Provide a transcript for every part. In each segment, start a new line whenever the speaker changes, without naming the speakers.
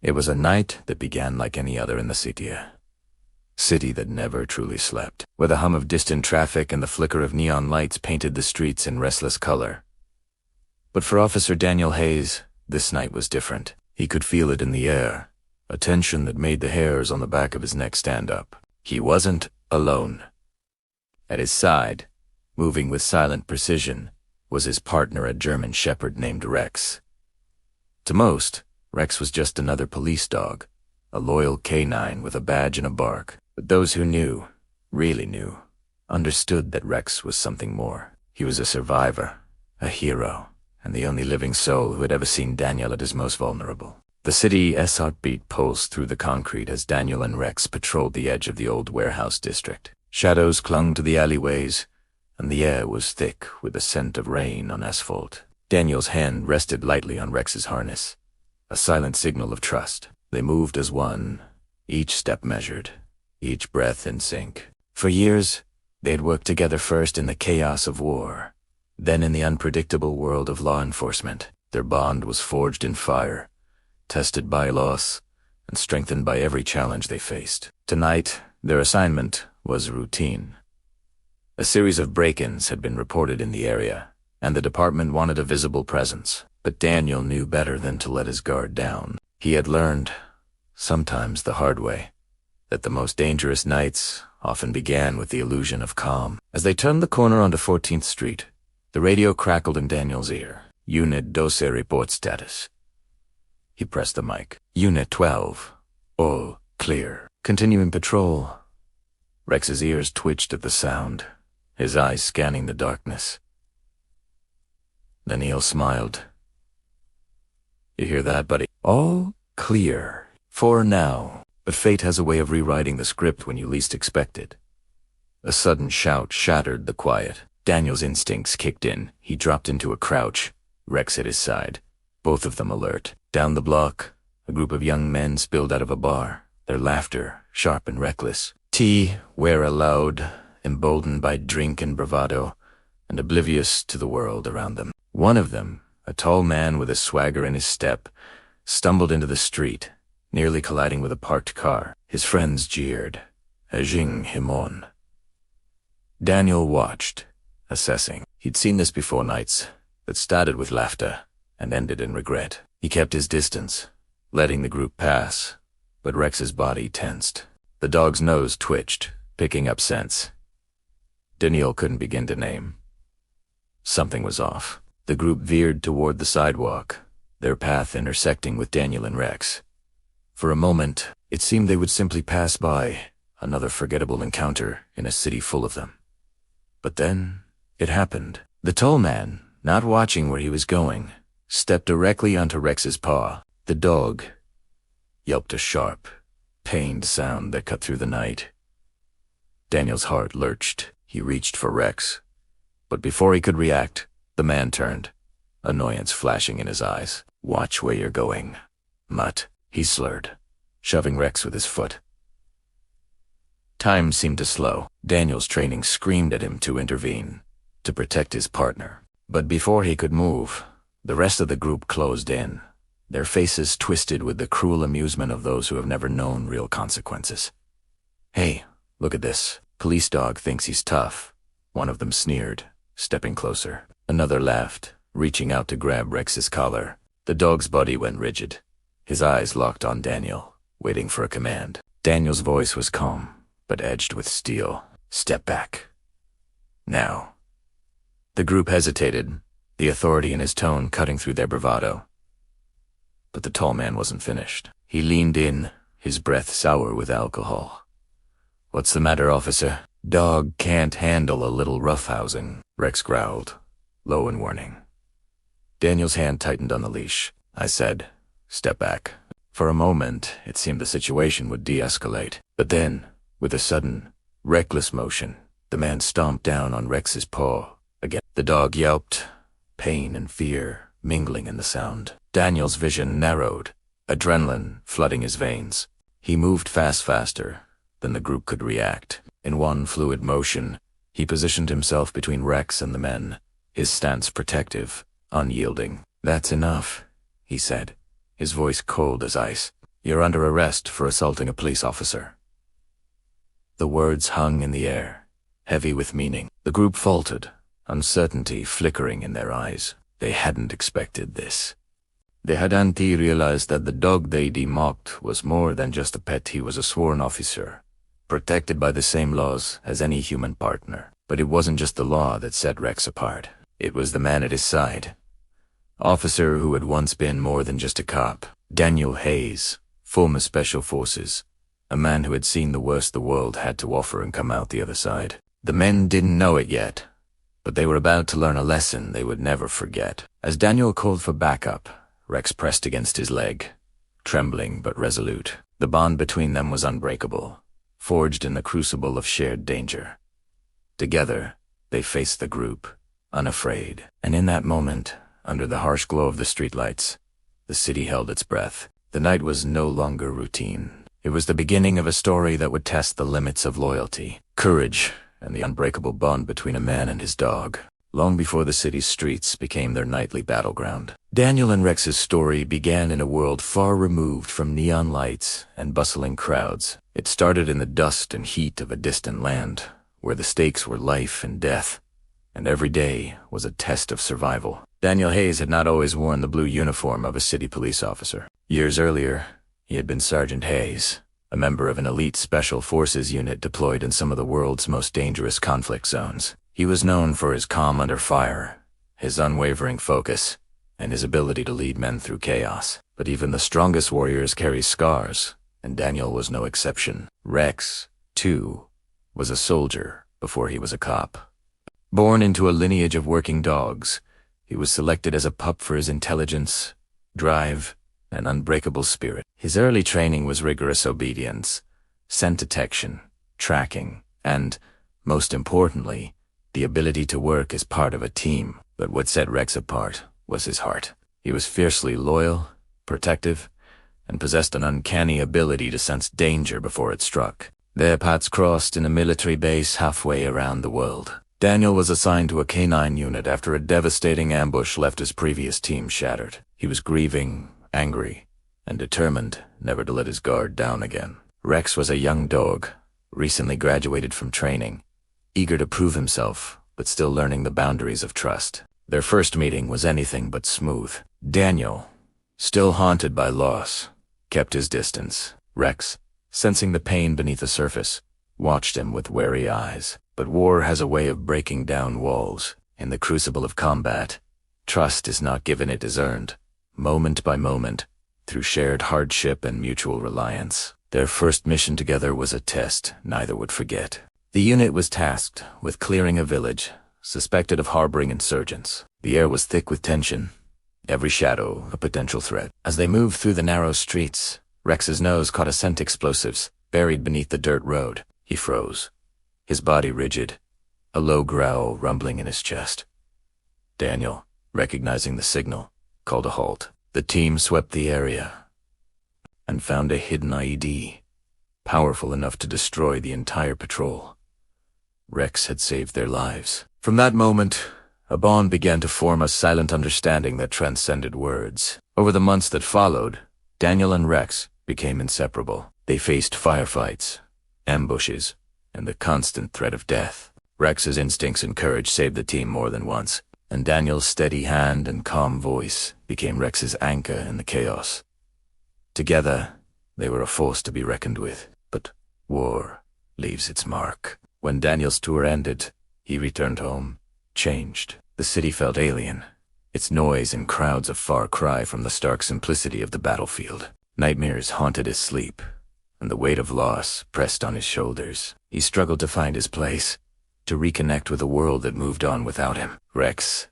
It was a night that began like any other in the city. City that never truly slept, where the hum of distant traffic and the flicker of neon lights painted the streets in restless color. But for Officer Daniel Hayes, this night was different. He could feel it in the air, a tension that made the hairs on the back of his neck stand up. He wasn't alone. At his side, moving with silent precision, was his partner, a German shepherd named Rex. To most, Rex was just another police dog, a loyal canine with a badge and a bark. But those who knew, really knew, understood that Rex was something more. He was a survivor, a hero, and the only living soul who had ever seen Daniel at his most vulnerable. The city's heartbeat pulsed through the concrete as Daniel and Rex patrolled the edge of the old warehouse district. Shadows clung to the alleyways, and the air was thick with the scent of rain on asphalt. Daniel's hand rested lightly on Rex's harness, a silent signal of trust. They moved as one, each step measured, each breath in sync. For years, they had worked together, first in the chaos of war, then in the unpredictable world of law enforcement. Their bond was forged in fire, tested by loss, and strengthened by every challenge they faced. Tonight, their assignment was routine. A series of break-ins had been reported in the area, and the department wanted a visible presence. But Daniel knew better than to let his guard down. He had learned, sometimes the hard way, that the most dangerous nights often began with the illusion of calm. As they turned the corner onto 14th Street, the radio crackled in Daniel's ear. Unit 12 report status. He pressed the mic. Unit 12. All clear. Continuing patrol. Rex's ears twitched at the sound, his eyes scanning the darkness. Daniel smiled. You hear that, buddy? All clear. For now. But fate has a way of rewriting the script when you least expect it. A sudden shout shattered the quiet. Daniel's instincts kicked in. He dropped into a crouch, Rex at his side, both of them alert. Down the block, a group of young men spilled out of a bar, their laughter sharp and reckless. Tea, where aloud, emboldened by drink and bravado, and oblivious to the world around them. One of them, a tall man with a swagger in his step, stumbled into the street, nearly colliding with a parked car. His friends jeered, egging him on. Daniel watched, assessing. He'd seen this before, nights that started with laughter and ended in regret. He kept his distance, letting the group pass, but Rex's body tensed. The dog's nose twitched, picking up scents Daniel couldn't begin to name. Something was off. The group veered toward the sidewalk, their path intersecting with Daniel and Rex. For a moment, it seemed they would simply pass by, another forgettable encounter in a city full of them. But then, it happened. The tall man, not watching where he was going, stepped directly onto Rex's paw. The dog yelped a sharp, pained sound that cut through the night. Daniel's heart lurched. He reached for Rex. But before he could react, the man turned, annoyance flashing in his eyes. Watch where you're going, mutt, he slurred, shoving Rex with his foot. Time seemed to slow. Daniel's training screamed at him to intervene, to protect his partner. But before he could move, the rest of the group closed in, their faces twisted with the cruel amusement of those who have never known real consequences. Hey, look at this. Police dog thinks he's tough, one of them sneered, stepping closer. Another laughed, reaching out to grab Rex's collar. The dog's body went rigid, his eyes locked on Daniel, waiting for a command. Daniel's voice was calm, but edged with steel. Step back. Now. The group hesitated, the authority in his tone cutting through their bravado. But the tall man wasn't finished. He leaned in, his breath sour with alcohol. What's the matter, officer? Dog can't handle a little roughhousing, Rex growled, low in warning. Daniel's hand tightened on the leash. I said, step back. For a moment, it seemed the situation would de-escalate. But then, with a sudden, reckless motion, the man stomped down on Rex's paw. Again, the dog yelped, pain and fear mingling in the sound. Daniel's vision narrowed, adrenaline flooding his veins. He moved faster than the group could react. In one fluid motion, he positioned himself between Rex and the men, his stance protective, unyielding. That's enough, he said, his voice cold as ice. "You're under arrest for assaulting a police officer." The words hung in the air, heavy with meaning. The group faltered, uncertainty flickering in their eyes. They hadn't expected this. They hadn't realized that the dog they'd mocked was more than just a pet. He was a sworn officer, protected by the same laws as any human partner. But it wasn't just the law that set Rex apart. It was the man at his side. Officer who had once been more than just a cop. Daniel Hayes, former Special Forces. A man who had seen the worst the world had to offer and come out the other side. The men didn't know it yet, but they were about to learn a lesson they would never forget. As Daniel called for backup, Rex pressed against his leg, trembling but resolute. The bond between them was unbreakable, forged in the crucible of shared danger. Together, they faced the group, unafraid. And in that moment, under the harsh glow of the streetlights, the city held its breath. The night was no longer routine. It was the beginning of a story that would test the limits of loyalty, courage, and the unbreakable bond between a man and his dog, long before the city's streets became their nightly battleground. Daniel and Rex's story began in a world far removed from neon lights and bustling crowds. It started in the dust and heat of a distant land, where the stakes were life and death, and every day was a test of survival. Daniel Hayes had not always worn the blue uniform of a city police officer. Years earlier, he had been Sergeant Hayes, a member of an elite Special Forces unit deployed in some of the world's most dangerous conflict zones. He was known for his calm under fire, his unwavering focus, and his ability to lead men through chaos. But even the strongest warriors carry scars, and Daniel was no exception. Rex, too, was a soldier before he was a cop. Born into a lineage of working dogs, he was selected as a pup for his intelligence, drive, and unbreakable spirit. His early training was rigorous obedience, scent detection, tracking, and, most importantly, the ability to work as part of a team. But what set Rex apart was his heart. He was fiercely loyal, protective, and possessed an uncanny ability to sense danger before it struck. Their paths crossed in a military base halfway around the world. Daniel was assigned to a K-9 unit after a devastating ambush left his previous team shattered. He was grieving, angry, and determined never to let his guard down again. Rex was a young dog, recently graduated from training, eager to prove himself, but still learning the boundaries of trust. Their first meeting was anything but smooth. Daniel, still haunted by loss, kept his distance. Rex, sensing the pain beneath the surface, watched him with wary eyes. But war has a way of breaking down walls. In the crucible of combat, trust is not given, it is earned, moment by moment, through shared hardship and mutual reliance. Their first mission together was a test neither would forget. The unit was tasked with clearing a village, suspected of harboring insurgents. The air was thick with tension, every shadow a potential threat. As they moved through the narrow streets, Rex's nose caught a scent: explosives, buried beneath the dirt road. He froze, his body rigid, a low growl rumbling in his chest. Daniel, recognizing the signal, called a halt. The team swept the area and found a hidden IED, powerful enough to destroy the entire patrol. Rex had saved their lives. From that moment, a bond began to form, a silent understanding that transcended words. Over the months that followed, Daniel and Rex became inseparable. They faced firefights, ambushes, and the constant threat of death. Rex's instincts and courage saved the team more than once, and Daniel's steady hand and calm voice became Rex's anchor in the chaos. Together, they were a force to be reckoned with. But war leaves its mark. When Daniel's tour ended, he returned home, changed. The city felt alien, its noise and crowds a far cry from the stark simplicity of the battlefield. Nightmares haunted his sleep, and the weight of loss pressed on his shoulders. He struggled to find his place, to reconnect with a world that moved on without him. Rex,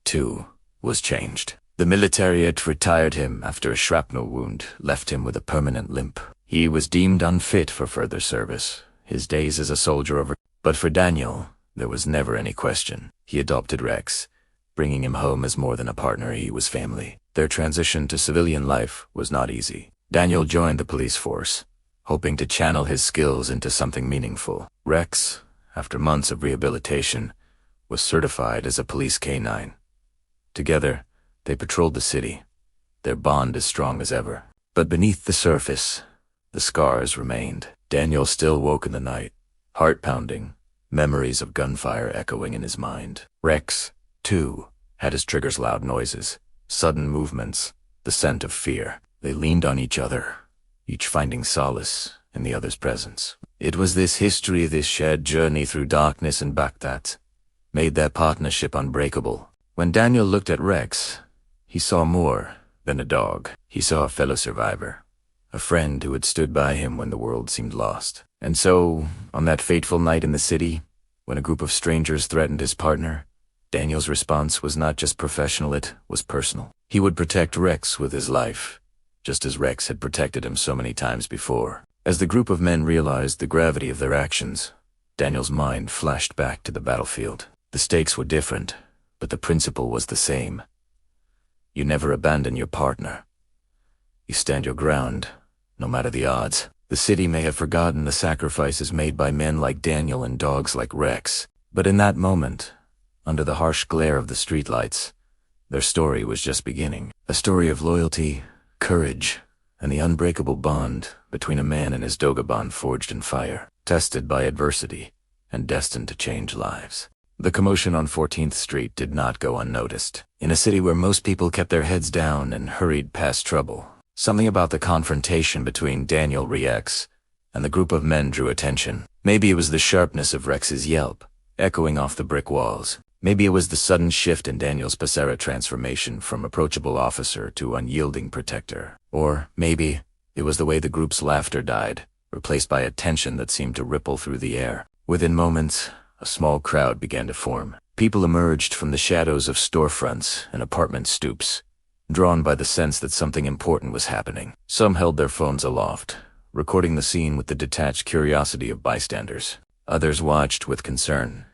too, was changed. The military had retired him after a shrapnel wound left him with a permanent limp. He was deemed unfit for further service, his days as a soldier over. But for Daniel, there was never any question. He adopted Rex, bringing him home as more than a partner. He was family. Their transition to civilian life was not easy. Daniel joined the police force, hoping to channel his skills into something meaningful. Rex, after months of rehabilitation, was certified as a police K-9. Together, they patrolled the city, their bond as strong as ever. But beneath the surface, the scars remained. Daniel still woke in the night, heart pounding, memories of gunfire echoing in his mind. Rex, too, had his triggers loud noises, sudden movements, the scent of fear. They leaned on each other, each finding solace in the other's presence. It was this history, this shared journey through darkness and Baghdad, made their partnership unbreakable. When Daniel looked at Rex, he saw more than a dog. He saw a fellow survivor, a friend who had stood by him when the world seemed lost. And so, on that fateful night in the city, when a group of strangers threatened his partner, Daniel's response was not just professional, it was personal. He would protect Rex with his life, just as Rex had protected him so many times before. As the group of men realized the gravity of their actions, Daniel's mind flashed back to the battlefield. The stakes were different, but the principle was the same. You never abandon your partner. You stand your ground, no matter the odds. The city may have forgotten the sacrifices made by men like Daniel and dogs like Rex, but in that moment, under the harsh glare of the streetlights, their story was just beginning. A story of loyalty, courage, and the unbreakable bond between a man and his Dogobond forged in fire, tested by adversity, and destined to change lives. The commotion on 14th Street did not go unnoticed. In a city where most people kept their heads down and hurried past trouble, something about the confrontation between Daniel Rex and the group of men drew attention. Maybe it was the sharpness of Rex's yelp, echoing off the brick walls. Maybe it was the sudden shift in Daniel's Passera transformation from approachable officer to unyielding protector. Or maybe it was the way the group's laughter died, replaced by a tension that seemed to ripple through the air. Within moments, a small crowd began to form. People emerged from the shadows of storefronts and apartment stoops, drawn by the sense that something important was happening. Some held their phones aloft, recording the scene with the detached curiosity of bystanders. Others watched with concern,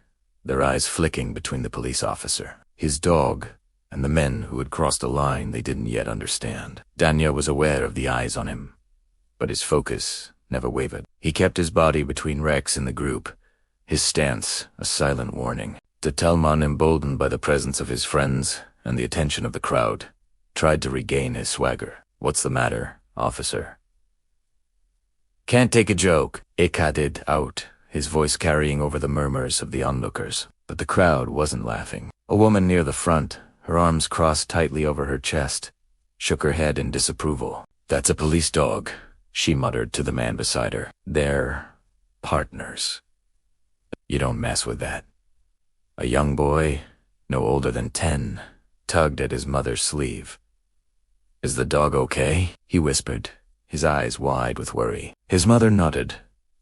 their eyes flicking between the police officer, his dog, and the men who had crossed a line they didn't yet understand. Daniel was aware of the eyes on him, but his focus never wavered. He kept his body between Rex and the group, his stance a silent warning. Detelman, emboldened by the presence of his friends and the attention of the crowd, tried to regain his swagger. "What's the matter, officer?" "Can't take a joke," Ekadid out, his voice carrying over the murmurs of the onlookers. But the crowd wasn't laughing. A woman near the front, her arms crossed tightly over her chest, shook her head in disapproval. "That's a police dog," she muttered to the man beside her. "They're partners. You don't mess with that." A young boy, no older than 10, tugged at his mother's sleeve. "Is the dog okay?" he whispered, his eyes wide with worry. His mother nodded,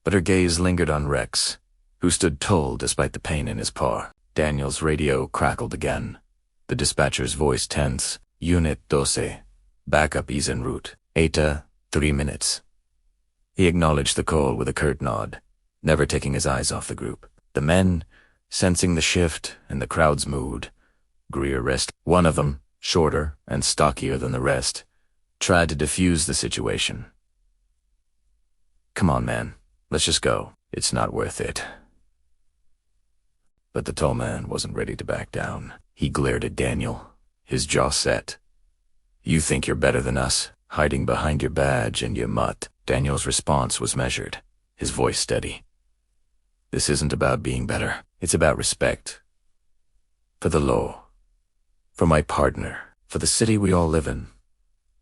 but her gaze lingered on Rex, who stood tall despite the pain in his paw. Daniel's radio crackled again, the dispatcher's voice tense. "Unit 12, backup is en route. ETA, 3 minutes." He acknowledged the call with a curt nod, never taking his eyes off the group. The men, sensing the shift in the crowd's mood, grew restless. One of them, shorter and stockier than the rest, tried to defuse the situation. "Come on, man. Let's just go. It's not worth it." But the tall man wasn't ready to back down. He glared at Daniel, his jaw set. "You think you're better than us, hiding behind your badge and your mutt." Daniel's response was measured, his voice steady. "This isn't about being better. It's about respect. For the law. For my partner. For the city we all live in."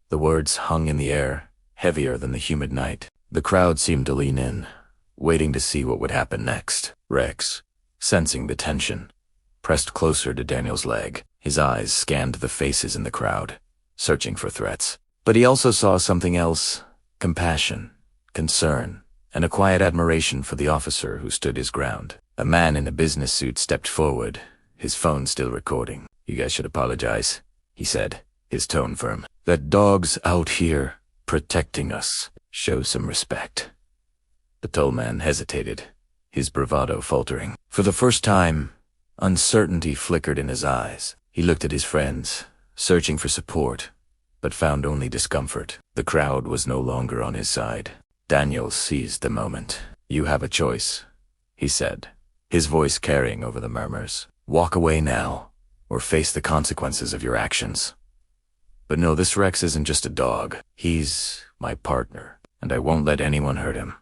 The words hung in the air, heavier than the humid night. The crowd seemed to lean in, waiting to see what would happen next. Rex, sensing the tension, pressed closer to Daniel's leg. His eyes scanned the faces in the crowd, searching for threats. But he also saw something else: compassion, concern, and a quiet admiration for the officer who stood his ground. A man in a business suit stepped forward, his phone still recording. "You guys should apologize," he said, his tone firm. "That dog's out here, protecting us. Show some respect." The tall man hesitated, his bravado faltering. For the first time, uncertainty flickered in his eyes. He looked at his friends, searching for support, but found only discomfort. The crowd was no longer on his side. Daniel seized the moment. "You have a choice," he said, his voice carrying over the murmurs. "Walk away now, or face the consequences of your actions." But no, this Rex isn't just a dog. He's my partner, and I won't let anyone hurt him.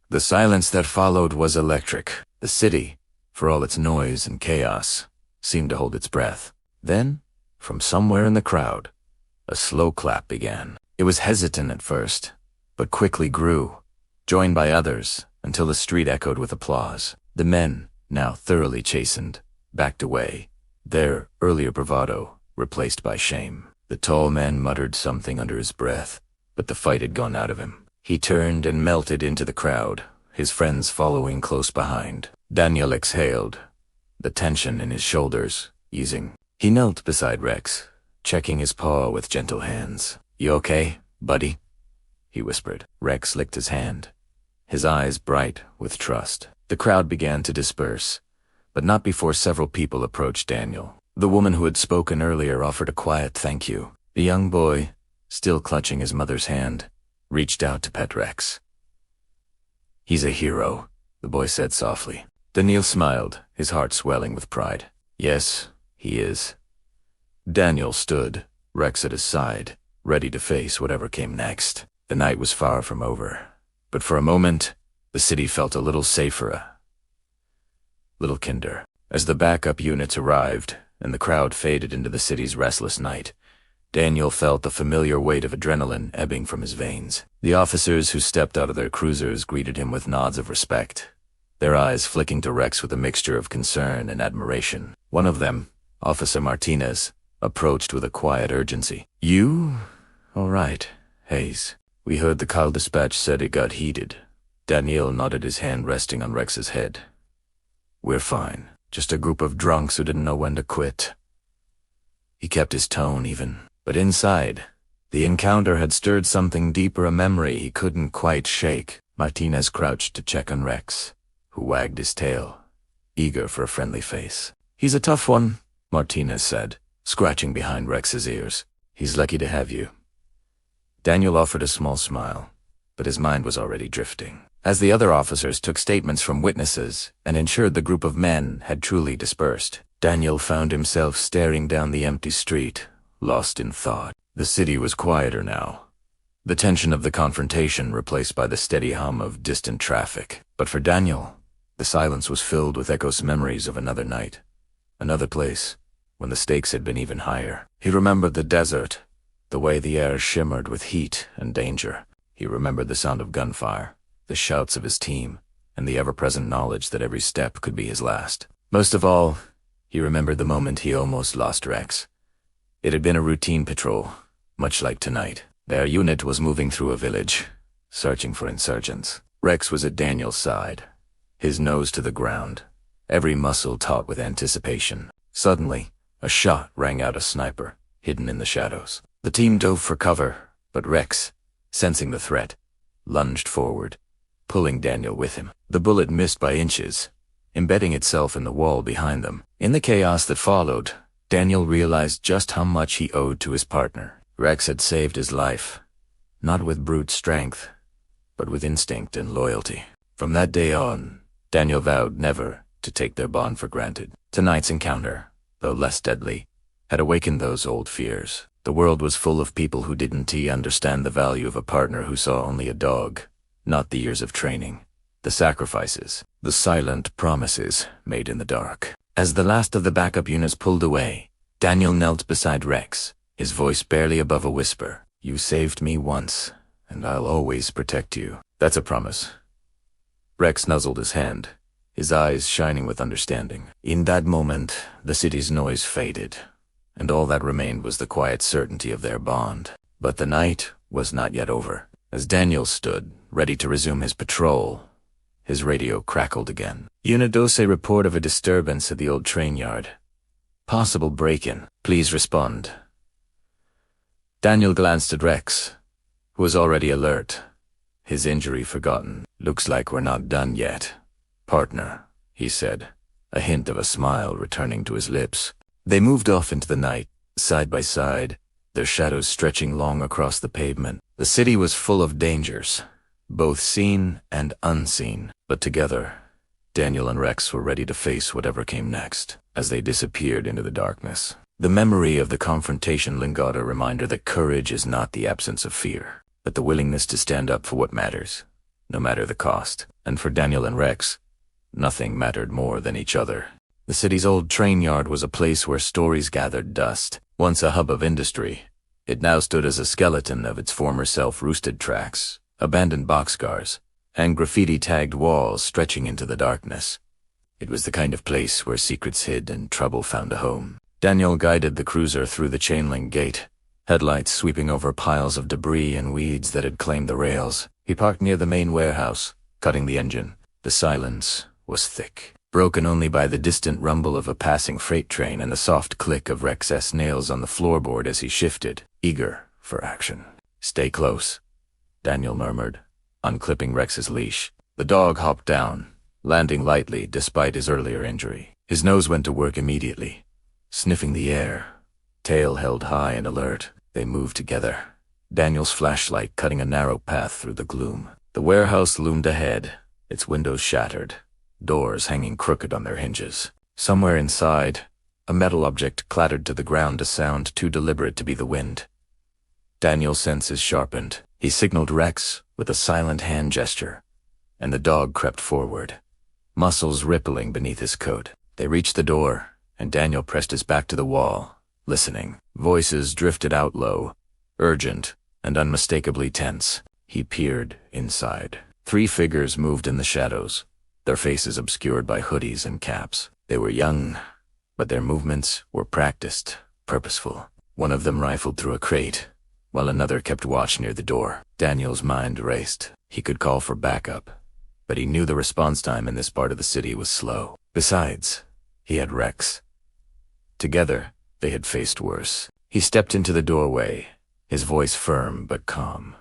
The silence that followed was electric. The city, for all its noise and chaos, seemed to hold its breath. Then, from somewhere in the crowd, a slow clap began. It was hesitant at first, but quickly grew, joined by others, until the street echoed with applause. The men, now thoroughly chastened, backed away, their earlier bravado replaced by shame. The tall man muttered something under his breath, but the fight had gone out of him. He turned and melted into the crowd, his friends following close behind. Daniel exhaled, the tension in his shoulders easing. He knelt beside Rex, checking his paw with gentle hands. "You okay, buddy?" he whispered. Rex licked his hand, his eyes bright with trust. The crowd began to disperse, but not before several people approached Daniel. The woman who had spoken earlier offered a quiet thank you. The young boy, still clutching his mother's hand, reached out to pet Rex. "He's a hero," the boy said softly. Daniel smiled, his heart swelling with pride. "Yes, he is." Daniel stood, Rex at his side, ready to face whatever came next. The night was far from over, but for a moment, the city felt a little safer, a little kinder. As the backup units arrived, and the crowd faded into the city's restless night, Daniel felt the familiar weight of adrenaline ebbing from his veins. The officers who stepped out of their cruisers greeted him with nods of respect, their eyes flicking to Rex with a mixture of concern and admiration. One of them, Officer Martinez, approached with a quiet urgency. "You? All right, Hayes. We heard the call dispatch said it got heated." Daniel nodded, his hand resting on Rex's head. "We're fine. Just a group of drunks who didn't know when to quit." He kept his tone even, but inside, the encounter had stirred something deeper, a memory he couldn't quite shake. Martinez crouched to check on Rex, who wagged his tail, eager for a friendly face. "He's a tough one," Martinez said, scratching behind Rex's ears. "He's lucky to have you." Daniel offered a small smile, but his mind was already drifting. As the other officers took statements from witnesses and ensured the group of men had truly dispersed, Daniel found himself staring down the empty street, lost in thought. The city was quieter now, the tension of the confrontation replaced by the steady hum of distant traffic. But for Daniel, the silence was filled with echoes, memories of another night, another place, when the stakes had been even higher. He remembered the desert, the way the air shimmered with heat and danger. He remembered the sound of gunfire, the shouts of his team, and the ever-present knowledge that every step could be his last. Most of all, he remembered the moment he almost lost Rex. It had been a routine patrol, much like tonight. Their unit was moving through a village, searching for insurgents. Rex was at Daniel's side, his nose to the ground, every muscle taut with anticipation. Suddenly, a shot rang out, a sniper, hidden in the shadows. The team dove for cover, but Rex, sensing the threat, lunged forward, pulling Daniel with him. The bullet missed by inches, embedding itself in the wall behind them. In the chaos that followed, Daniel realized just how much he owed to his partner. Rex had saved his life, not with brute strength, but with instinct and loyalty. From that day on, Daniel vowed never to take their bond for granted. Tonight's encounter, though less deadly, had awakened those old fears. The world was full of people who didn't understand the value of a partner who saw only a dog, not the years of training, the sacrifices, the silent promises made in the dark. As the last of the backup units pulled away, Daniel knelt beside Rex, his voice barely above a whisper. "You saved me once, and I'll always protect you." "That's a promise." Rex nuzzled his hand, his eyes shining with understanding. In that moment, the city's noise faded, and all that remained was the quiet certainty of their bond. But the night was not yet over. As Daniel stood, ready to resume his patrol, his radio crackled again. "Unit Dose, report of a disturbance at the old train yard. Possible break-in. Please respond." Daniel glanced at Rex, who was already alert, his injury forgotten. "Looks like we're not done yet, partner," he said, a hint of a smile returning to his lips. They moved off into the night, side by side, their shadows stretching long across the pavement. The city was full of dangers, both seen and unseen, but together, Daniel and Rex were ready to face whatever came next. As they disappeared into the darkness, The memory of the confrontation lingered, a reminder that courage is not the absence of fear, but the willingness to stand up for what matters, no matter the cost. And for Daniel and Rex, nothing mattered more than each other. The city's old train yard was a place where stories gathered dust. Once a hub of industry, it now stood as a skeleton of its former self. Roosted tracks, abandoned boxcars, and graffiti-tagged walls stretching into the darkness. It was the kind of place where secrets hid and trouble found a home. Daniel guided the cruiser through the chain-link gate, headlights sweeping over piles of debris and weeds that had claimed the rails. He parked near the main warehouse, cutting the engine. The silence was thick, broken only by the distant rumble of a passing freight train and the soft click of Rex's nails on the floorboard as he shifted, eager for action. "Stay close," Daniel murmured, unclipping Rex's leash. The dog hopped down, landing lightly despite his earlier injury. His nose went to work immediately, sniffing the air, tail held high and alert. They moved together, Daniel's flashlight cutting a narrow path through the gloom. The warehouse loomed ahead, its windows shattered, doors hanging crooked on their hinges. Somewhere inside, a metal object clattered to the ground, a sound too deliberate to be the wind. Daniel's senses sharpened. He signaled Rex with a silent hand gesture, and the dog crept forward, muscles rippling beneath his coat. They reached the door, and Daniel pressed his back to the wall, listening. Voices drifted out low, urgent and unmistakably tense. He peered inside. 3 figures moved in the shadows, their faces obscured by hoodies and caps. They were young, but their movements were practiced, purposeful. One of them rifled through a crate, while another kept watch near the door. Daniel's mind raced. He could call for backup, but he knew the response time in this part of the city was slow. Besides, he had Rex. Together, they had faced worse. He stepped into the doorway, his voice firm but calm.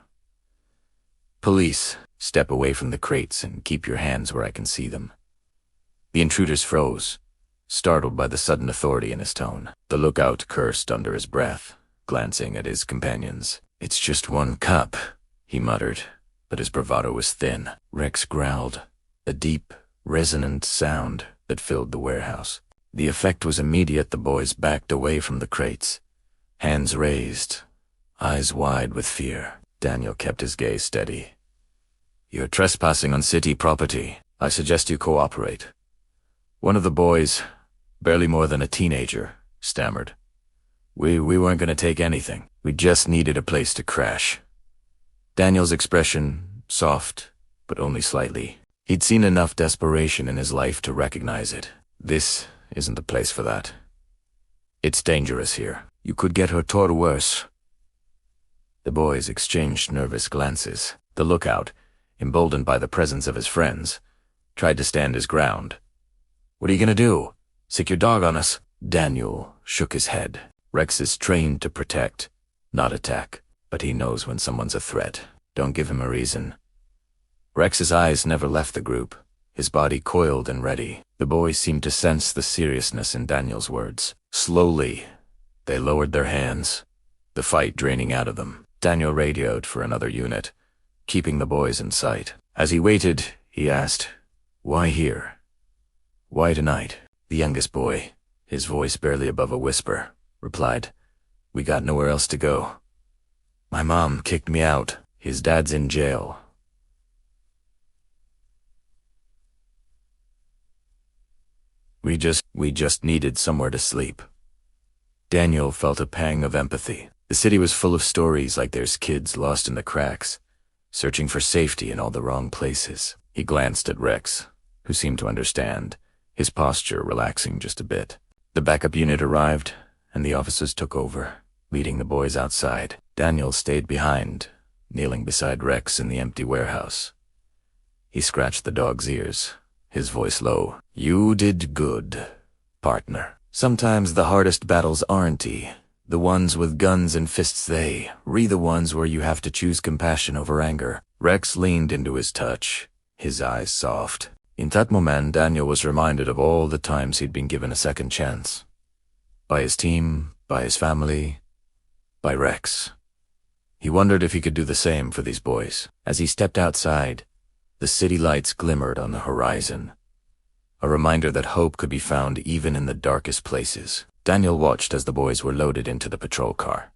"Police, step away from the crates and keep your hands where I can see them." The intruders froze, startled by the sudden authority in his tone. The lookout cursed under his breath, glancing at his companions. "It's just one cup," he muttered, but his bravado was thin. Rex growled, a deep, resonant sound that filled the warehouse. The effect was immediate. The boys backed away from the crates, hands raised, eyes wide with fear. Daniel kept his gaze steady. "You're trespassing on city property. I suggest you cooperate." One of the boys, barely more than a teenager, stammered. We weren't going to take anything. We just needed a place to crash." Daniel's expression, soft, but only slightly. He'd seen enough desperation in his life to recognize it. "This isn't the place for that. It's dangerous here. You could get hurt or worse." The boys exchanged nervous glances. The lookout, emboldened by the presence of his friends, tried to stand his ground. "What are you gonna do? Sick your dog on us?" Daniel shook his head. Rex is trained to protect, not attack, but he knows when someone's a threat. Don't give him a reason. Rex's eyes never left the group, his body coiled and ready. The boys seemed to sense the seriousness in Daniel's words. Slowly, they lowered their hands, the fight draining out of them. Daniel radioed for another unit, keeping the boys in sight. As he waited, he asked, "Why here? Why tonight?" The youngest boy, his voice barely above a whisper, replied, "We got nowhere else to go. My mom kicked me out. His dad's in jail. We just needed somewhere to sleep." Daniel felt a pang of empathy. The city was full of stories like there's kids lost in the cracks, searching for safety in all the wrong places. He glanced at Rex, who seemed to understand, his posture relaxing just a bit. The backup unit arrived, and the officers took over, leading the boys outside. Daniel stayed behind, kneeling beside Rex in the empty warehouse. He scratched the dog's ears, his voice low. "You did good, partner. Sometimes the hardest battles aren't the ones with guns and fists, the ones where you have to choose compassion over anger." Rex leaned into his touch, his eyes soft. In that moment, Daniel was reminded of all the times he'd been given a second chance. By his team, by his family, by Rex. He wondered if he could do the same for these boys. As he stepped outside, the city lights glimmered on the horizon, a reminder that hope could be found even in the darkest places. Daniel watched as the boys were loaded into the patrol car,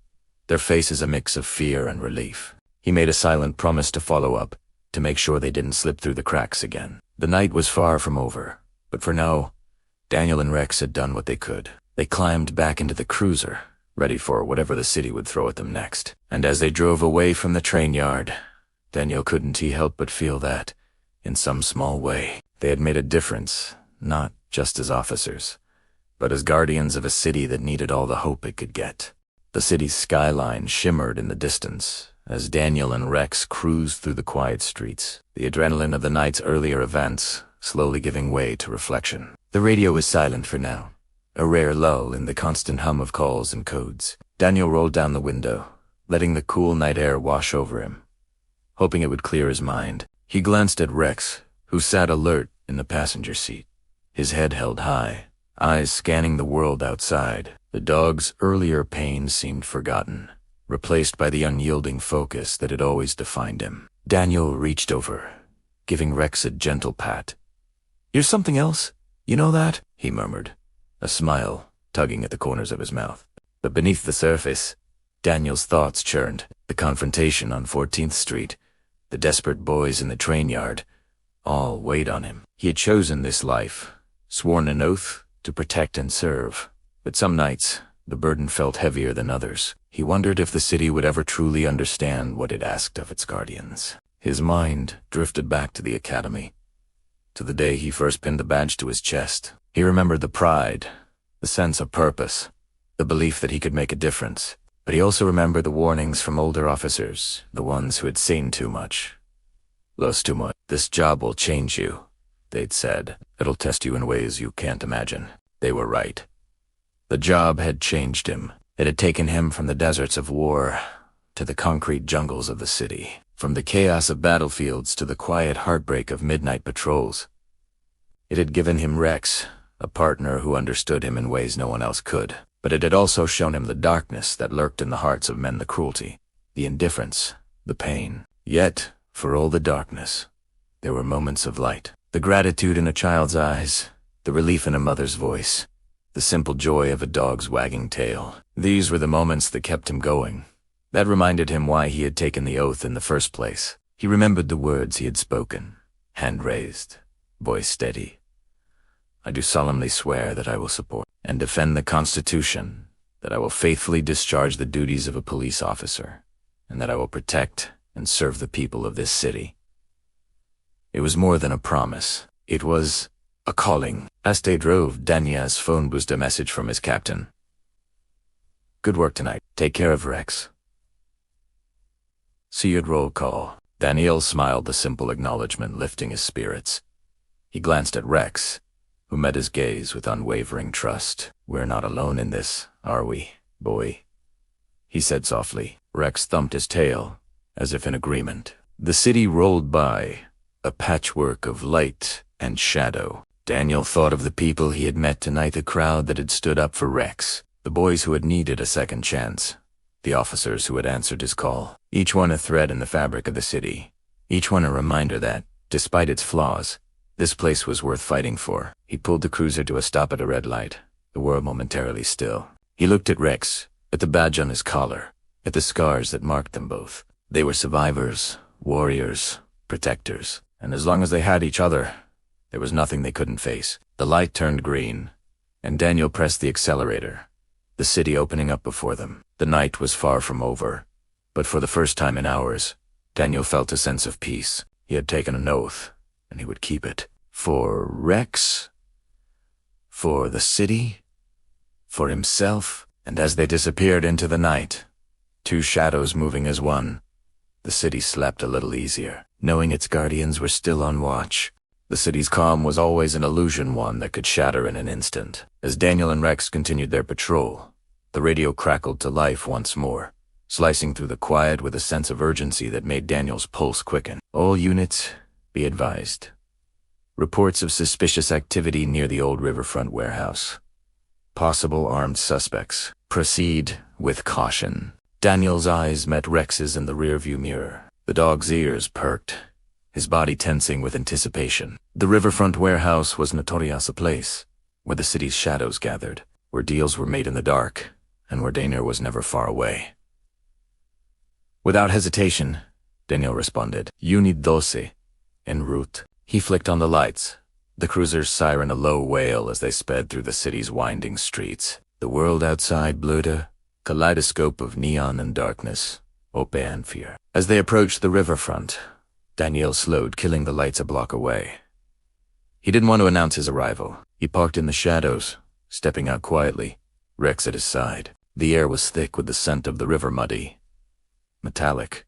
their faces a mix of fear and relief. He made a silent promise to follow up, to make sure they didn't slip through the cracks again. The night was far from over, but for now, Daniel and Rex had done what they could. They climbed back into the cruiser, ready for whatever the city would throw at them next. And as they drove away from the train yard, Daniel couldn't help but feel that, in some small way, they had made a difference, not just as officers, but as guardians of a city that needed all the hope it could get. The city's skyline shimmered in the distance as Daniel and Rex cruised through the quiet streets, the adrenaline of the night's earlier events slowly giving way to reflection. The radio was silent for now, a rare lull in the constant hum of calls and codes. Daniel rolled down the window, letting the cool night air wash over him, hoping it would clear his mind. He glanced at Rex, who sat alert in the passenger seat, his head held high, eyes scanning the world outside. The dog's earlier pain seemed forgotten, replaced by the unyielding focus that had always defined him. Daniel reached over, giving Rex a gentle pat. "You're something else, you know that?" he murmured, a smile tugging at the corners of his mouth. But beneath the surface, Daniel's thoughts churned. The confrontation on 14th Street, the desperate boys in the train yard, all weighed on him. He had chosen this life, sworn an oath to protect and serve, but some nights the burden felt heavier than others. He wondered if the city would ever truly understand what it asked of its guardians. His mind drifted back to the academy, to the day he first pinned the badge to his chest. He remembered the pride, the sense of purpose, the belief that he could make a difference. But he also remembered the warnings from older officers, the ones who had seen too much, lost too much. "This job will change you," they'd said. "It'll test you in ways you can't imagine." They were right. The job had changed him. It had taken him from the deserts of war to the concrete jungles of the city, from the chaos of battlefields to the quiet heartbreak of midnight patrols. It had given him Rex, a partner who understood him in ways no one else could. But it had also shown him the darkness that lurked in the hearts of men, the cruelty, the indifference, the pain. Yet, for all the darkness, there were moments of light. The gratitude in a child's eyes, the relief in a mother's voice, the simple joy of a dog's wagging tail. These were the moments that kept him going. That reminded him why he had taken the oath in the first place. He remembered the words he had spoken, hand raised, voice steady. "I do solemnly swear that I will support and defend the Constitution, that I will faithfully discharge the duties of a police officer, and that I will protect and serve the people of this city." It was more than a promise. It was a calling. As they drove, Daniel's phone buzzed a message from his captain. "Good work tonight. Take care of Rex. See you at roll call." Daniel smiled the simple acknowledgement, lifting his spirits. He glanced at Rex, who met his gaze with unwavering trust. "We're not alone in this, are we, boy?" he said softly. Rex thumped his tail, as if in agreement. The city rolled by, a patchwork of light and shadow. Daniel thought of the people he had met tonight, the crowd that had stood up for Rex, the boys who had needed a second chance, the officers who had answered his call. Each one a thread in the fabric of the city, each one a reminder that, despite its flaws, this place was worth fighting for. He pulled the cruiser to a stop at a red light, the world momentarily still. He looked at Rex, at the badge on his collar, at the scars that marked them both. They were survivors, warriors, protectors, and as long as they had each other, there was nothing they couldn't face. The light turned green, and Daniel pressed the accelerator, the city opening up before them. The night was far from over, but for the first time in hours, Daniel felt a sense of peace. He had taken an oath, and he would keep it. For Rex, for the city, for himself. And as they disappeared into the night, two shadows moving as one, the city slept a little easier, knowing its guardians were still on watch. The city's calm was always an illusion, one that could shatter in an instant. As Daniel and Rex continued their patrol, the radio crackled to life once more, slicing through the quiet with a sense of urgency that made Daniel's pulse quicken. "All units, be advised. Reports of suspicious activity near the old riverfront warehouse. Possible armed suspects. Proceed with caution." Daniel's eyes met Rex's in the rearview mirror. The dog's ears perked, his body tensing with anticipation. The riverfront warehouse was notorious a place where the city's shadows gathered, where deals were made in the dark, and where Daniel was never far away. Without hesitation, Daniel responded, Unit 12, en route. He flicked on the lights, the cruiser's siren a low wail as they sped through the city's winding streets. The world outside blurred a kaleidoscope of neon and darkness, hope and fear. As they approached the riverfront, Daniel slowed, killing the lights a block away. He didn't want to announce his arrival. He parked in the shadows, stepping out quietly, Rex at his side. The air was thick with the scent of the river, muddy, metallic,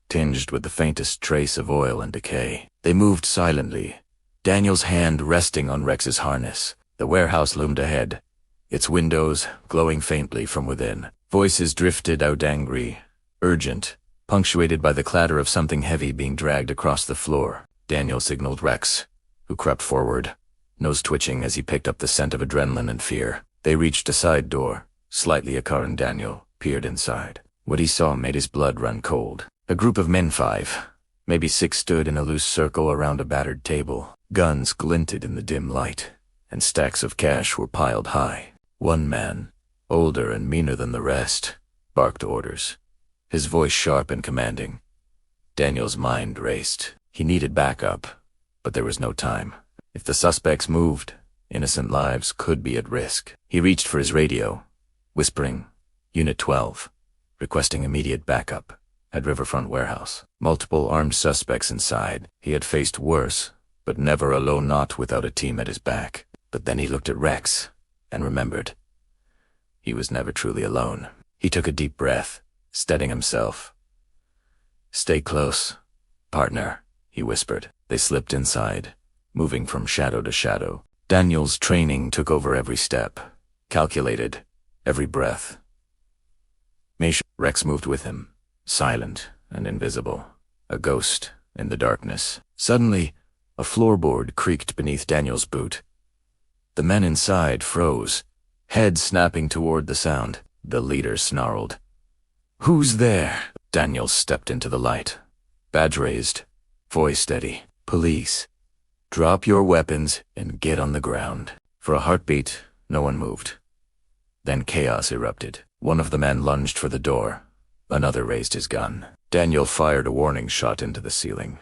tinged with the faintest trace of oil and decay. They moved silently, Daniel's hand resting on Rex's harness. The warehouse loomed ahead, its windows glowing faintly from within. Voices drifted out, angry, urgent, punctuated by the clatter of something heavy being dragged across the floor. Daniel signaled Rex, who crept forward, nose twitching as he picked up the scent of adrenaline and fear. They reached a side door, slightly ajar, and Daniel peered inside. What he saw made his blood run cold. A group of men, 5, maybe 6, stood in a loose circle around a battered table. Guns glinted in the dim light, and stacks of cash were piled high. One man, older and meaner than the rest, barked orders, his voice sharp and commanding. Daniel's mind raced. He needed backup, but there was no time. If the suspects moved, innocent lives could be at risk. He reached for his radio, whispering, Unit 12, requesting immediate backup at Riverfront Warehouse. Multiple armed suspects inside. He had faced worse, but never alone, not without a team at his back. But then he looked at Rex and remembered. He was never truly alone. He took a deep breath, steadying himself. Stay close, partner, he whispered. They slipped inside, moving from shadow to shadow. Daniel's training took over every step, calculated, every breath. Rex moved with him, silent and invisible, a ghost in the darkness. Suddenly, a floorboard creaked beneath Daniel's boot. The men inside froze, heads snapping toward the sound. The leader snarled. Who's there? Daniel stepped into the light, badge raised, voice steady. Police. Drop your weapons and get on the ground. For a heartbeat, no one moved. Then chaos erupted. One of the men lunged for the door. Another raised his gun. Daniel fired a warning shot into the ceiling,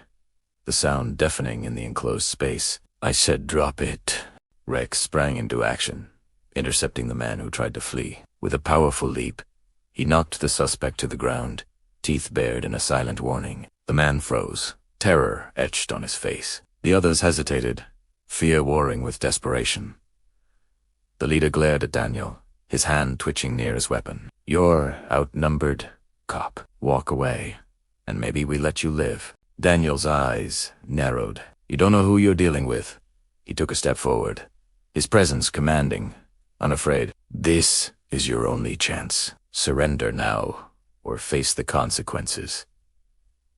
the sound deafening in the enclosed space. I said drop it. Rex sprang into action, intercepting the man who tried to flee. With a powerful leap, he knocked the suspect to the ground, teeth bared in a silent warning. The man froze, terror etched on his face. The others hesitated, fear warring with desperation. The leader glared at Daniel, his hand twitching near his weapon. You're outnumbered, cop. Walk away, and maybe we let you live. Daniel's eyes narrowed. You don't know who you're dealing with. He took a step forward, his presence commanding, unafraid. This is your only chance. Surrender now, or face the consequences.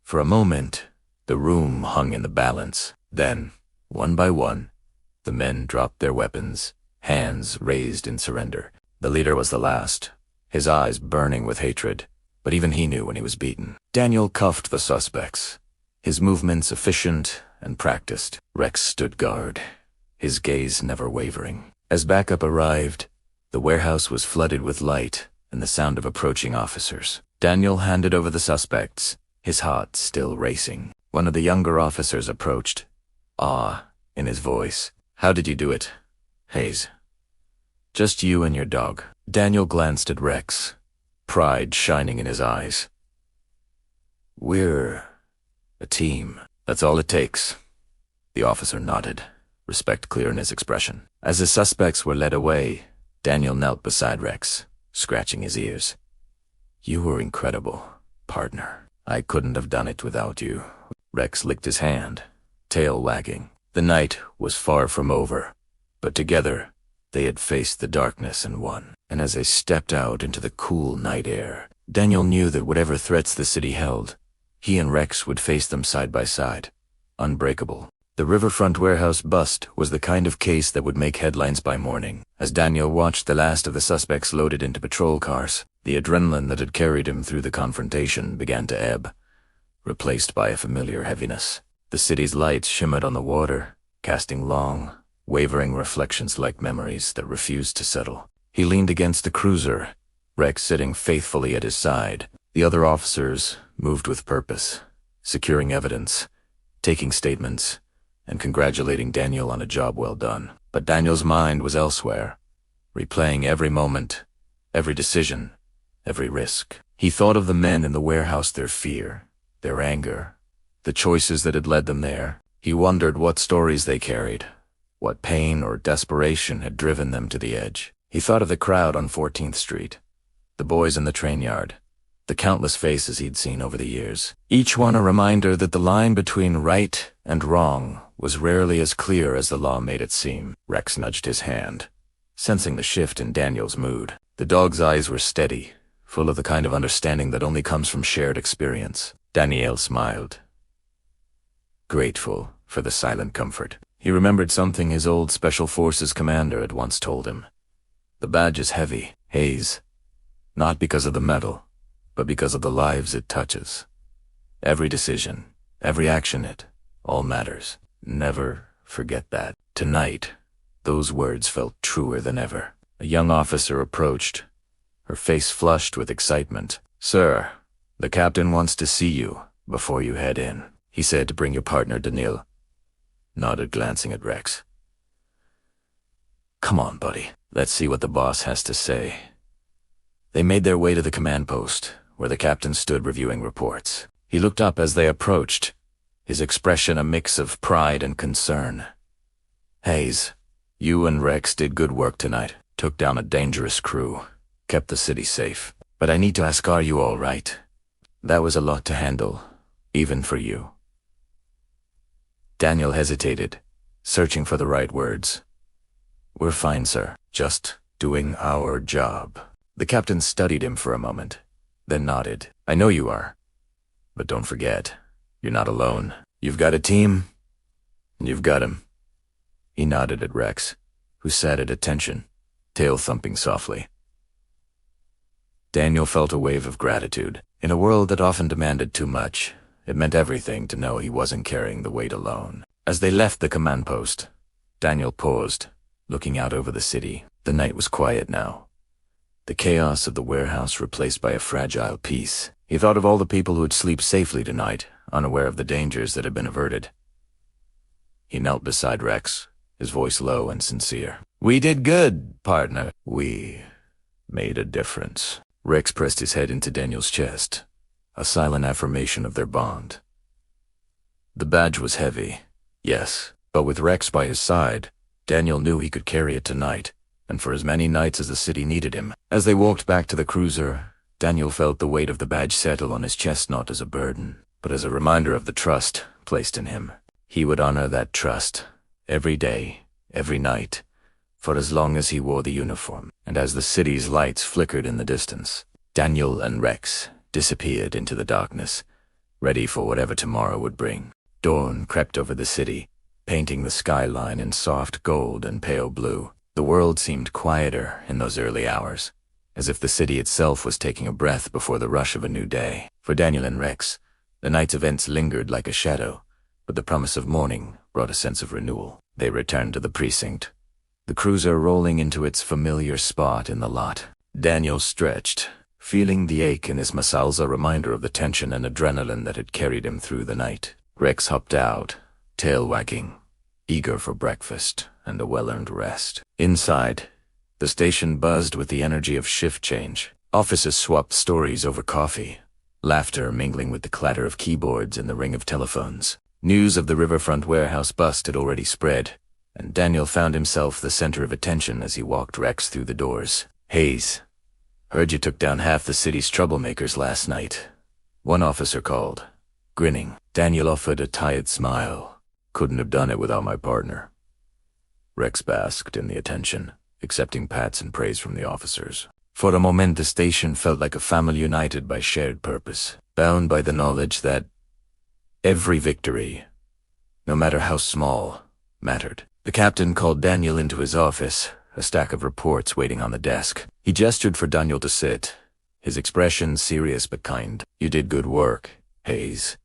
For a moment, the room hung in the balance. Then, one by one, the men dropped their weapons, hands raised in surrender. The leader was the last, his eyes burning with hatred, but even he knew when he was beaten. Daniel cuffed the suspects, his movements efficient and practiced. Rex stood guard, his gaze never wavering. As backup arrived, the warehouse was flooded with light and the sound of approaching officers. Daniel handed over the suspects, his heart still racing. One of the younger officers approached, awe in his voice. How did you do it, Hayes? Just you and your dog. Daniel glanced at Rex, pride shining in his eyes. We're a team. That's all it takes. The officer nodded, respect clear in his expression. As the suspects were led away, Daniel knelt beside Rex, scratching his ears. You were incredible, partner. I couldn't have done it without you. Rex licked his hand, tail wagging. The night was far from over, but together they had faced the darkness and won. And as they stepped out into the cool night air, Daniel knew that whatever threats the city held, he and Rex would face them side by side, unbreakable. The Riverfront Warehouse bust was the kind of case that would make headlines by morning. As Daniel watched the last of the suspects loaded into patrol cars, the adrenaline that had carried him through the confrontation began to ebb, replaced by a familiar heaviness. The city's lights shimmered on the water, casting long, wavering reflections like memories that refused to settle. He leaned against the cruiser, Rex sitting faithfully at his side. The other officers moved with purpose, securing evidence, taking statements, and congratulating Daniel on a job well done. But Daniel's mind was elsewhere, replaying every moment, every decision, every risk. He thought of the men in the warehouse, their fear, their anger, the choices that had led them there. He wondered what stories they carried, what pain or desperation had driven them to the edge. He thought of the crowd on 14th Street, the boys in the train yard, the countless faces he'd seen over the years, each one a reminder that the line between right and wrong was rarely as clear as the law made it seem. Rex nudged his hand, sensing the shift in Daniel's mood. The dog's eyes were steady, full of the kind of understanding that only comes from shared experience. Daniel smiled, grateful for the silent comfort. He remembered something his old Special Forces commander had once told him. The badge is heavy, Hayes, not because of the metal, but because of the lives it touches. Every decision, every action, it all matters. Never forget that. Tonight, those words felt truer than ever. A young officer approached, her face flushed with excitement. "Sir, the captain wants to see you before you head in," he said to bring your partner, Daniil. Nodded, glancing at Rex. "Come on, buddy. Let's see what the boss has to say." They made their way to the command post, where the captain stood reviewing reports. He looked up as they approached, his expression a mix of pride and concern. "Hayes, you and Rex did good work tonight. Took down a dangerous crew, kept the city safe. But I need to ask, are you all right? That was a lot to handle, even for you." Daniel hesitated, searching for the right words. "We're fine, sir. Just doing our job." The captain studied him for a moment, then nodded. "I know you are. But don't forget, you're not alone. You've got a team, and you've got him." He nodded at Rex, who sat at attention, tail thumping softly. Daniel felt a wave of gratitude. In a world that often demanded too much, it meant everything to know he wasn't carrying the weight alone. As they left the command post, Daniel paused, looking out over the city. The night was quiet now, the chaos of the warehouse replaced by a fragile peace. He thought of all the people who would sleep safely tonight, unaware of the dangers that had been averted. He knelt beside Rex, his voice low and sincere. "We did good, partner. We made a difference." Rex pressed his head into Daniel's chest, a silent affirmation of their bond. The badge was heavy, yes, but with Rex by his side, Daniel knew he could carry it tonight, and for as many nights as the city needed him. As they walked back to the cruiser, Daniel felt the weight of the badge settle on his chest, not as a burden, but as a reminder of the trust placed in him. He would honor that trust, every day, every night, for as long as he wore the uniform. And as the city's lights flickered in the distance, Daniel and Rex disappeared into the darkness, ready for whatever tomorrow would bring. Dawn crept over the city, painting the skyline in soft gold and pale blue. The world seemed quieter in those early hours, as if the city itself was taking a breath before the rush of a new day. For Daniel and Rex, the night's events lingered like a shadow, but the promise of morning brought a sense of renewal. They returned to the precinct, the cruiser rolling into its familiar spot in the lot. Daniel stretched, feeling the ache in his muscles, a reminder of the tension and adrenaline that had carried him through the night. Rex hopped out, tail wagging, eager for breakfast and a well-earned rest. Inside, the station buzzed with the energy of shift change. Officers swapped stories over coffee, laughter mingling with the clatter of keyboards and the ring of telephones. News of the Riverfront warehouse bust had already spread, and Daniel found himself the center of attention as he walked Rex through the doors. "Hayes, heard you took down half the city's troublemakers last night," one officer called, grinning. Daniel offered a tired smile. "Couldn't have done it without my partner." Rex basked in the attention, accepting pats and praise from the officers. For a moment, the station felt like a family united by shared purpose, bound by the knowledge that every victory, no matter how small, mattered. The captain called Daniel into his office, a stack of reports waiting on the desk. He gestured for Daniel to sit, his expression serious but kind. "You did good work, Hayes.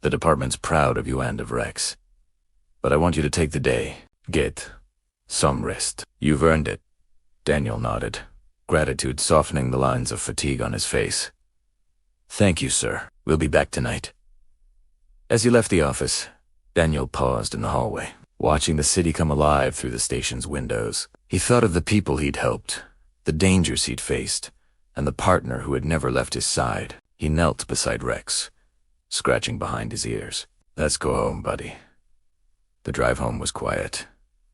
The department's proud of you and of Rex. But I want you to take the day, get some rest. You've earned it. Daniel nodded, gratitude softening the lines of fatigue on his face. "Thank you, sir. We'll be back tonight." As he left the office, Daniel paused in the hallway, watching the city come alive through the station's windows. He thought of the people he'd helped, the dangers he'd faced, and the partner who had never left his side. He knelt beside Rex, scratching behind his ears. "Let's go home, buddy." The drive home was quiet,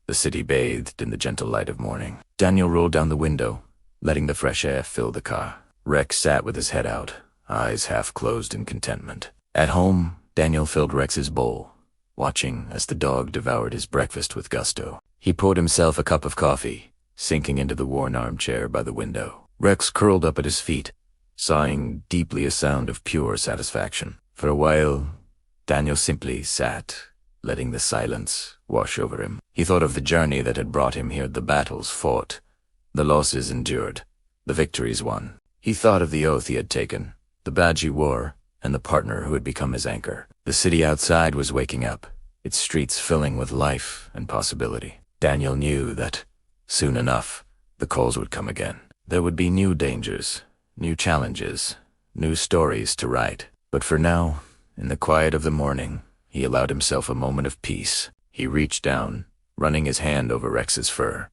the city bathed in the gentle light of morning. Daniel rolled down the window, letting the fresh air fill the car. Rex sat with his head out, eyes half closed in contentment. At home, Daniel filled Rex's bowl, watching as the dog devoured his breakfast with gusto. He poured himself a cup of coffee, sinking into the worn armchair by the window. Rex curled up at his feet, sighing deeply, a sound of pure satisfaction. For a while, Daniel simply sat, letting the silence wash over him. He thought of the journey that had brought him here, the battles fought, the losses endured, the victories won. He thought of the oath he had taken, the badge he wore, and the partner who had become his anchor. The city outside was waking up, its streets filling with life and possibility. Daniel knew that, soon enough, the calls would come again. There would be new dangers, new challenges, new stories to write. But for now, in the quiet of the morning, he allowed himself a moment of peace. He reached down, running his hand over Rex's fur,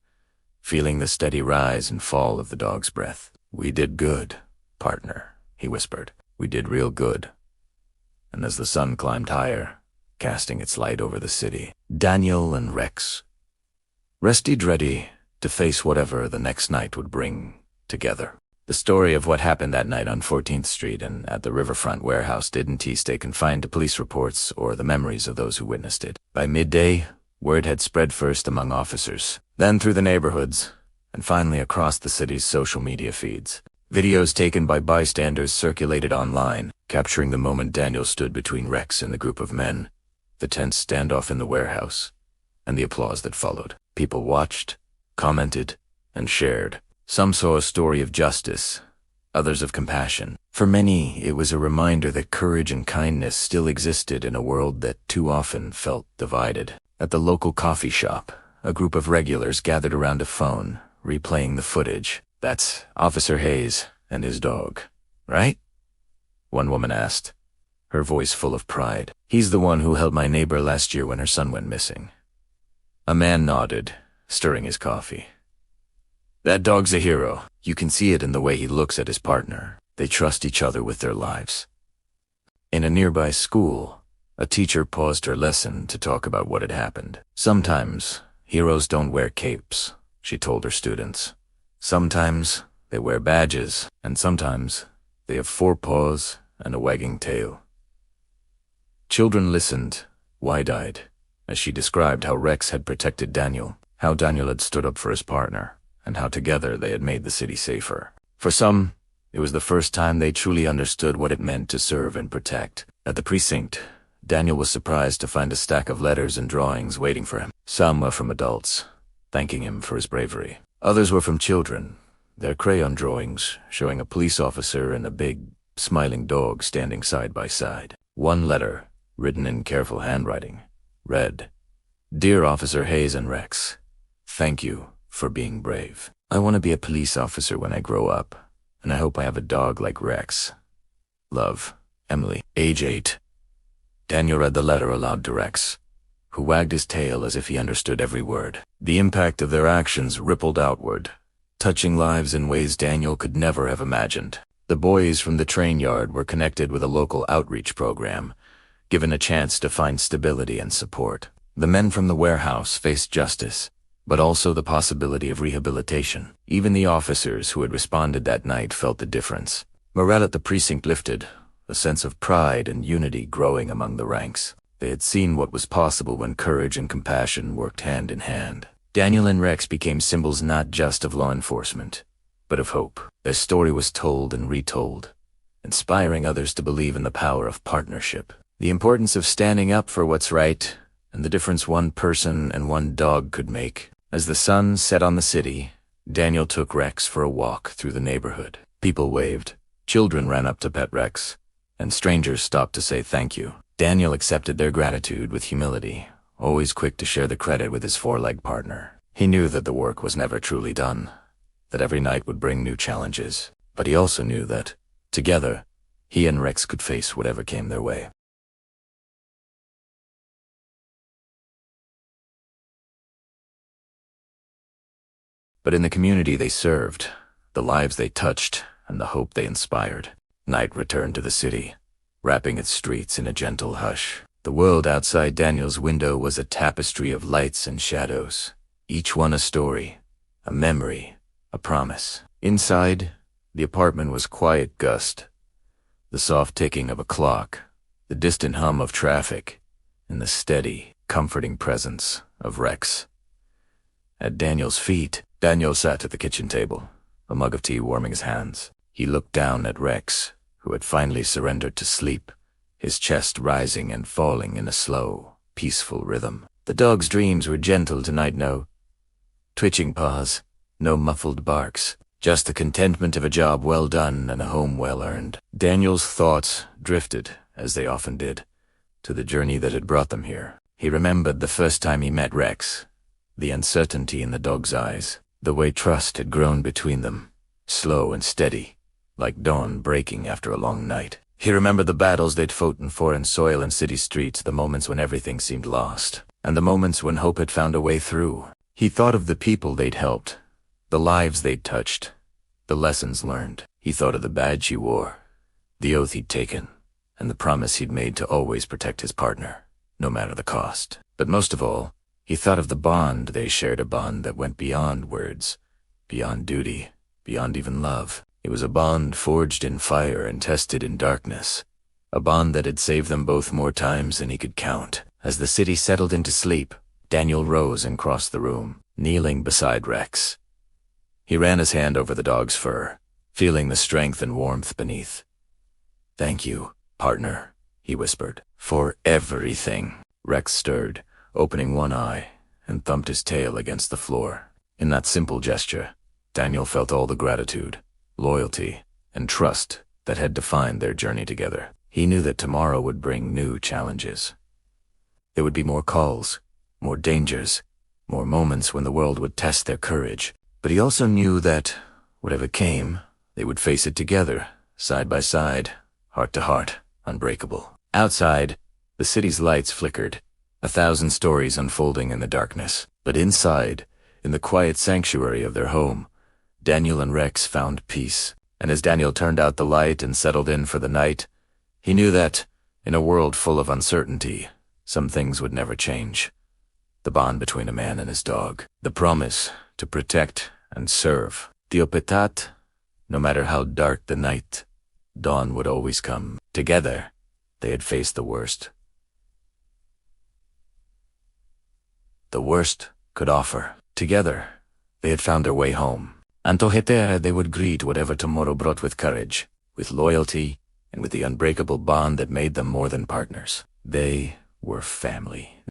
feeling the steady rise and fall of the dog's breath. "We did good, partner," he whispered. "We did real good." And as the sun climbed higher, casting its light over the city, Daniel and Rex rested ready to face whatever the next night would bring together. The story of what happened that night on 14th Street and at the Riverfront warehouse didn't stay confined to police reports or the memories of those who witnessed it. By midday, word had spread first among officers, then through the neighborhoods, and finally across the city's social media feeds. Videos taken by bystanders circulated online, capturing the moment Daniel stood between Rex and the group of men, the tense standoff in the warehouse, and the applause that followed. People watched, commented, and shared. Some saw a story of justice, others of compassion. For many, it was a reminder that courage and kindness still existed in a world that too often felt divided. At the local coffee shop, a group of regulars gathered around a phone, replaying the footage. "That's Officer Hayes and his dog, right?" one woman asked, her voice full of pride. "He's the one who held my neighbor last year when her son went missing." A man nodded, stirring his coffee. "That dog's a hero. You can see it in the way he looks at his partner. They trust each other with their lives." In a nearby school, a teacher paused her lesson to talk about what had happened. "Sometimes, heroes don't wear capes," she told her students. "Sometimes, they wear badges, and sometimes, they have 4 paws and a wagging tail." Children listened, wide-eyed, as she described how Rex had protected Daniel, how Daniel had stood up for his partner, and how together they had made the city safer. For some, it was the first time they truly understood what it meant to serve and protect. At the precinct, Daniel was surprised to find a stack of letters and drawings waiting for him. Some were from adults, thanking him for his bravery. Others were from children, their crayon drawings showing a police officer and a big, smiling dog standing side by side. One letter, written in careful handwriting, read, "Dear Officer Hayes and Rex, thank you for being brave. I want to be a police officer when I grow up, and I hope I have a dog like Rex. Love, Emily, age 8. Daniel read the letter aloud to Rex, who wagged his tail as if he understood every word. The impact of their actions rippled outward, touching lives in ways Daniel could never have imagined. The boys from the train yard were connected with a local outreach program, given a chance to find stability and support. The men from the warehouse faced justice, but also the possibility of rehabilitation. Even the officers who had responded that night felt the difference. Morale at the precinct lifted, a sense of pride and unity growing among the ranks. They had seen what was possible when courage and compassion worked hand in hand. Daniel and Rex became symbols not just of law enforcement, but of hope. Their story was told and retold, inspiring others to believe in the power of partnership, the importance of standing up for what's right, and the difference one person and one dog could make. As the sun set on the city, Daniel took Rex for a walk through the neighborhood. People waved, children ran up to pet Rex, and strangers stopped to say thank you. Daniel accepted their gratitude with humility, always quick to share the credit with his 4-legged partner. He knew that the work was never truly done, that every night would bring new challenges. But he also knew that, together, he and Rex could face whatever came their way. But in the community they served, the lives they touched, and the hope they inspired, night returned to the city, wrapping its streets in a gentle hush. The world outside Daniel's window was a tapestry of lights and shadows, each one a story, a memory, a promise. Inside, the apartment was quiet gust, the soft ticking of a clock, the distant hum of traffic, and the steady, comforting presence of Rex. At Daniel's feet, Daniel sat at the kitchen table, a mug of tea warming his hands. He looked down at Rex, who had finally surrendered to sleep, his chest rising and falling in a slow, peaceful rhythm. The dog's dreams were gentle tonight, no twitching paws, no muffled barks, just the contentment of a job well done and a home well earned. Daniel's thoughts drifted, as they often did, to the journey that had brought them here. He remembered the first time he met Rex, the uncertainty in the dog's eyes, the way trust had grown between them, slow and steady, like dawn breaking after a long night. He remembered the battles they'd fought in foreign soil and city streets, the moments when everything seemed lost, and the moments when hope had found a way through. He thought of the people they'd helped, the lives they'd touched, the lessons learned. He thought of the badge he wore, the oath he'd taken, and the promise he'd made to always protect his partner, no matter the cost. But most of all, he thought of the bond they shared, a bond that went beyond words, beyond duty, beyond even love. It was a bond forged in fire and tested in darkness, a bond that had saved them both more times than he could count. As the city settled into sleep, Daniel rose and crossed the room, kneeling beside Rex. He ran his hand over the dog's fur, feeling the strength and warmth beneath. "Thank you, partner," he whispered, "for everything." Rex stirred, opening one eye, and thumped his tail against the floor. In that simple gesture, Daniel felt all the gratitude, loyalty, and trust that had defined their journey together. He knew that tomorrow would bring new challenges. There would be more calls, more dangers, more moments when the world would test their courage. But he also knew that, whatever came, they would face it together, side by side, heart to heart, unbreakable. Outside, the city's lights flickered, 1,000 stories unfolding in the darkness. But inside, in the quiet sanctuary of their home, Daniel and Rex found peace. And as Daniel turned out the light and settled in for the night, he knew that, in a world full of uncertainty, some things would never change. The bond between a man and his dog, the promise to protect and serve. Tiopetat, no matter how dark the night, dawn would always come. Together, they had faced the worst. The worst could offer. Together, they had found their way home. Antoheter, they would greet whatever tomorrow brought with courage, with loyalty, and with the unbreakable bond that made them more than partners. They were family.